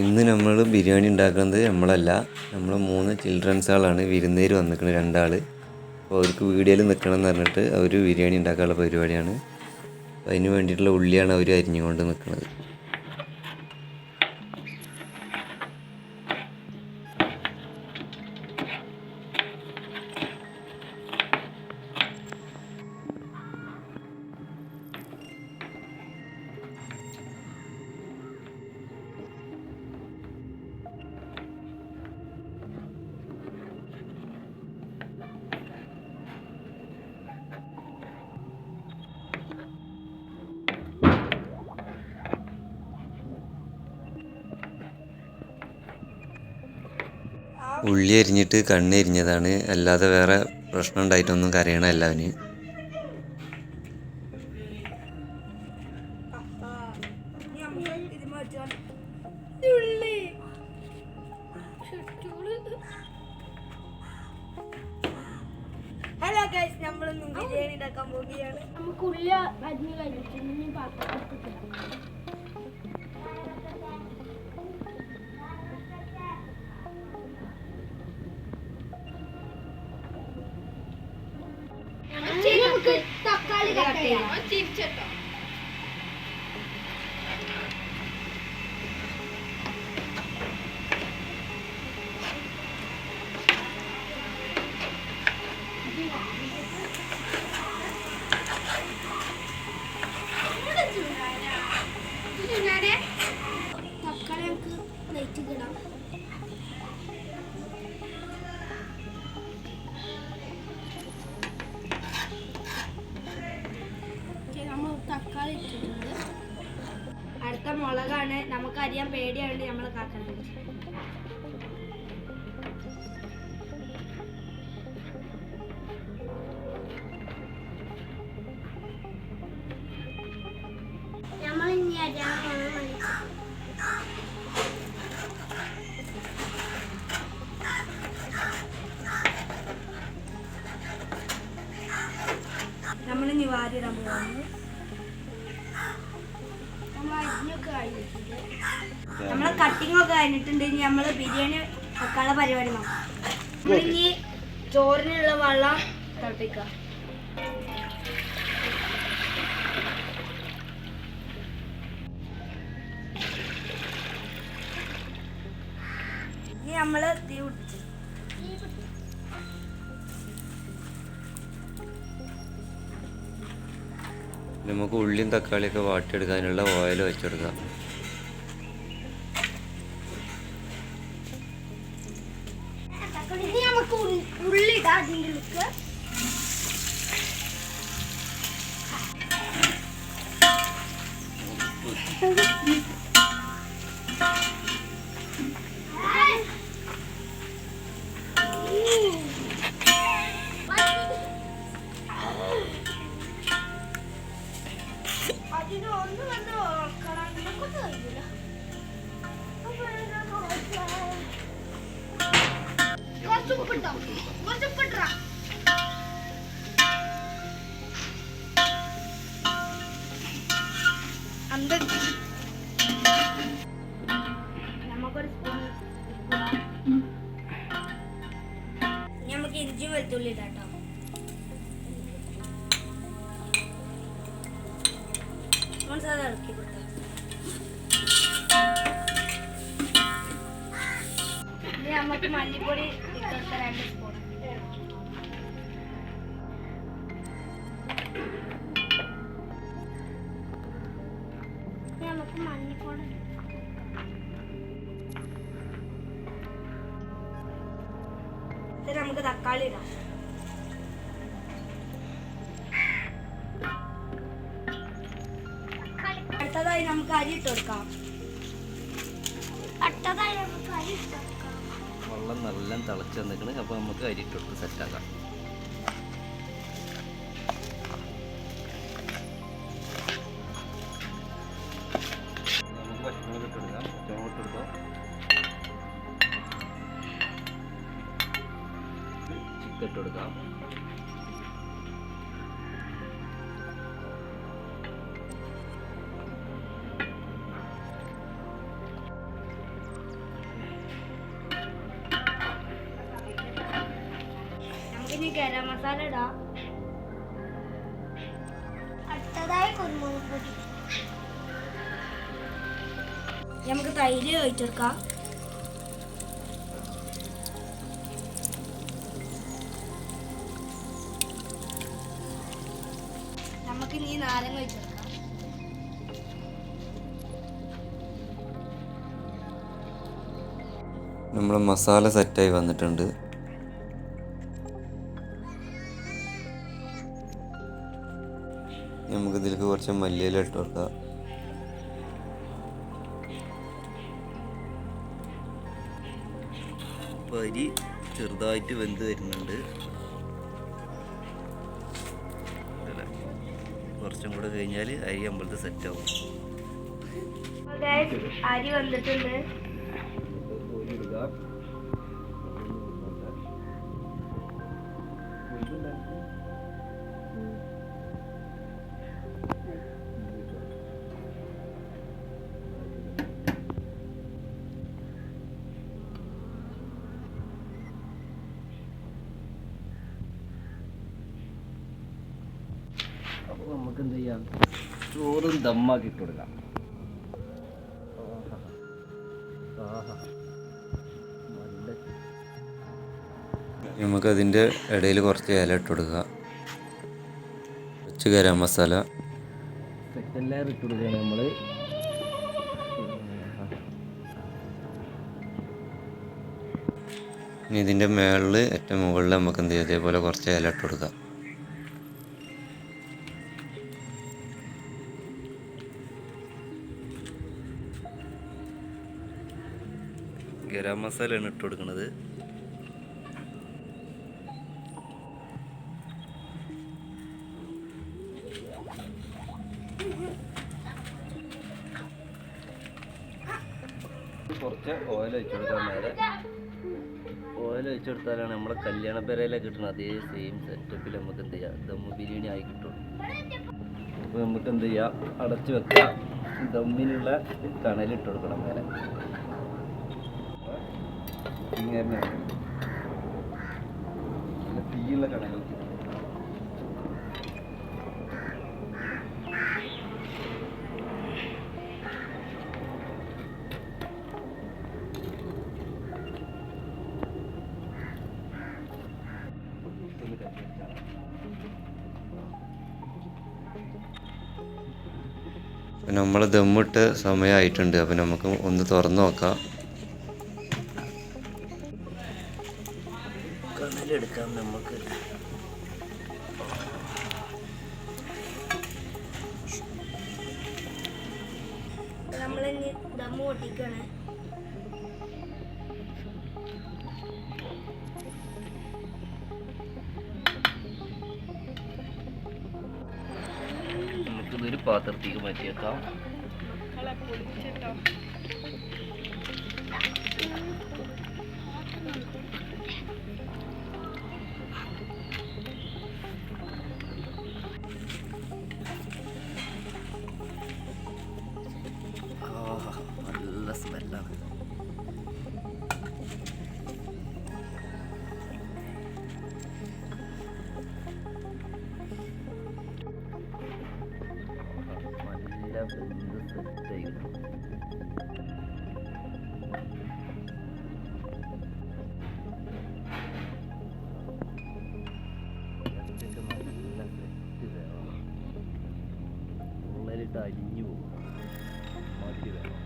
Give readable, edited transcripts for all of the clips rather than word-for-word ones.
ഇന്ന് നമ്മൾ ബിരിയാണി ഉണ്ടാക്കുന്നത് നമ്മളല്ല, നമ്മൾ 3 ചിൽഡ്രൻസുകളാണ് വിരുന്നേര് വന്നിരിക്കുന്നത്, 2 ആൾ. അപ്പോൾ അവർക്ക് വീഡിയോയിൽ നിൽക്കണം എന്ന് പറഞ്ഞിട്ട് അവർ ബിരിയാണി ഉണ്ടാക്കാനുള്ള പരിപാടിയാണ്. അപ്പോൾ അതിന് വേണ്ടിയിട്ടുള്ള ഉള്ളിയാണ് അവർ അരിഞ്ഞുകൊണ്ട് നിൽക്കുന്നത്. ഉള്ളി അരിഞ്ഞിട്ട് കണ്ണ് എരിഞ്ഞതാണ്, അല്ലാതെ വേറെ പ്രശ്നം ഉണ്ടായിട്ടൊന്നും കരയണമല്ല അവന്. ഹലോ ഗൈസ്, നമ്മളിന്ന് ബിരിയാണി ഉണ്ടാക്കാൻ പോവുകയാണ്. നമുക്ക് ഉള്ളി അരിഞ്ഞ് കഴിഞ്ഞിട്ട് പാത്രത്തിൽ നമുക്ക് തക്കാളി കട്ട് ചെയ്യാം. തിരിച്ചിട്ടോ. തക്കാളി നമുക്ക് നെയ്റ്റിടാം. തക്കാളി ഇട്ടിട്ടുണ്ട്. അടുത്ത മുളകാണ്. നമുക്ക് അറിയാൻ പേടിയായിട്ട് നമ്മൾ കാക്കുന്നത്. നമ്മൾ ഇനി അറിയാൻ നമ്മളിനി വാരിടാൻ പോകുന്നു. നമ്മളെ കട്ടിങ് ഒക്കെ കഴിഞ്ഞിട്ടുണ്ട്. ഇനി നമ്മള് ബിരിയാണി വെക്കാനുള്ള പരിപാടി നോക്കാം. നമ്മളിനി ചോറിനുള്ള വെള്ളം തിളപ്പിക്കാം. ഇനി നമ്മള് തീ പിടിച്ചു. നമുക്ക് ഉള്ളിയും തക്കാളിയൊക്കെ വാട്ടിയെടുക്കാനുള്ള ഓയിൽ വെച്ചെടുക്കാം. ഇനി നമുക്ക് ഉള്ളി ഇടാം. അതിലേക്ക് ഒന്ന് വന്ന് കളഞ്ഞൊക്കെ കഴിയില്ല. കുറച്ച് ഉപ്പിട്ടോ, കുറച്ച് ഉപ്പിട്ടാ. നമുക്കൊരു സ്പൂൺ നമുക്ക് ഇഞ്ചി വെളുത്തുള്ളി ഇടാട്ടോ. ഇളക്കി കൊടുക്കാം. ഇനി നമുക്ക് മല്ലിപ്പൊടി ഇട്ടൊക്കെ 2 സ്പൂൺ. നമുക്ക് മല്ലിപ്പൊടി നമുക്ക് തക്കാളി ഇടാം. അടുത്തതായി നമുക്ക് അരി ഇട്ട് കൊടുക്കാം. വെള്ളം നല്ല തിളച്ച് വന്നിരിക്കണ്. അപ്പോൾ നമുക്ക് അരി ഇട്ട് കൊടുത്ത് സെറ്റാക്കാം. നമുക്ക് പച്ചമുളക് ഇട്ട് കൊടുക്കാം. പച്ചമുളക് ഇട്ട് കൊടുക്കാം. ചിക്കൻ ഇട്ട് കൊടുക്കാം. ഇനി ഗരം മസാല ഇടാം. അടുത്തതായി കുരുമുളക് പൊടി. നമുക്ക് തൈര് ഒഴിച്ചെടുക്കാം. നമുക്ക് ഇനി നാരങ്ങ ഒഴിച്ചെടുക്കാം. നമ്മൾ മസാല സെറ്റായി വന്നിട്ടുണ്ട്. നമുക്ക് ഇതിലേക്ക് കുറച്ച് മല്ലിയില ഇട്ട് കൊടുക്കാം. അരി ചെറുതായിട്ട് വെന്ത് വരുന്നുണ്ട്. കുറച്ചും കൂടെ കഴിഞ്ഞാൽ അരി അമ്പലത്തെ സെറ്റാവും. അരി വന്നിട്ടുണ്ട്. അപ്പോൾ നമുക്ക് എന്ത് ചെയ്യാം, ചോറും ദമ്മാക്കി ഇട്ട് കൊടുക്കാം. നമുക്കതിൻ്റെ ഇടയിൽ കുറച്ച് ഇല ഇട്ട് കൊടുക്കുക. കുറച്ച് ഗരം മസാല. സെക്കൻഡ് ലെയർ ഇട്ട് കൊടുക്കുകയാണ് നമ്മൾ. ഇനി ഇതിൻ്റെ മുകളിൽ ഏറ്റവും മുകളിൽ നമുക്ക് എന്ത് ചെയ്യാം, ഇതേപോലെ കുറച്ച് ഇല ഇട്ട് കൊടുക്കാം. ഗരം മസാലയാണ് ഇട്ട് കൊടുക്കുന്നത്. കുറച്ച് ഓയിൽ ഒഴിച്ചു കൊടുക്കാൻ നേരെ. ഓയിൽ ഒഴിച്ചു കൊടുത്താലാണ് നമ്മളെ കല്യാണ പേരയിലൊക്കെ കിട്ടുന്നത് അതേ സെയിം സെറ്റപ്പിൽ നമുക്ക് എന്ത് ചെയ്യാം, ദമ്മ് ബിരിയാണി ആയി കിട്ടും. അപ്പോൾ നമുക്ക് എന്ത് ചെയ്യാം, അടച്ചു വെക്കാം. ദമ്മിനുള്ള കണലിട്ട് കൊടുക്കണം മേലെ. ഇങ്ങനെ തീയുള്ള കണൽ. നമ്മൾ ദമ്മിട്ട് സമയമായിട്ടുണ്ട്. അപ്പം നമുക്ക് ഒന്ന് തുറന്ന് നോക്കാം. കനലെടുക്കാം നമുക്ക്. നമ്മളിനി ദമ്മ് പൊട്ടിക്കാണ്. നമുക്കിതൊരു പാത്രത്തേക്ക് മാറ്റി വെക്കാം. നല്ല സ്മെല്ലാണ്. നല്ല വെന്ത് സെറ്റായി കിട്ടും. നല്ല സെറ്റ് വേണം. ഉള്ളിലിട്ട് അലിഞ്ഞു പോകും. മാറ്റി വേണം.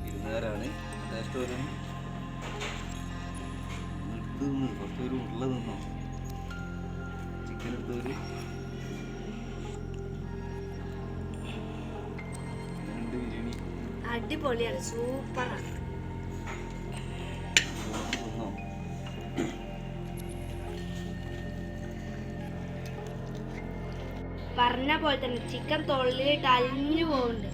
ഇരുന്നേരാണ് ടേസ്റ്റ് വരും. കുറച്ചൊരു ഉരുള നിന്നോ ചിക്കൻ എടുത്തൊരു ബിരിയാണി അടിപൊളിയാണ്, സൂപ്പറാണ്. തിന്നോ. പറഞ്ഞ പോലെ തന്നെ ചിക്കൻ തൊള്ളിലിട്ട് അലിഞ്ഞു പോകുന്നുണ്ട്.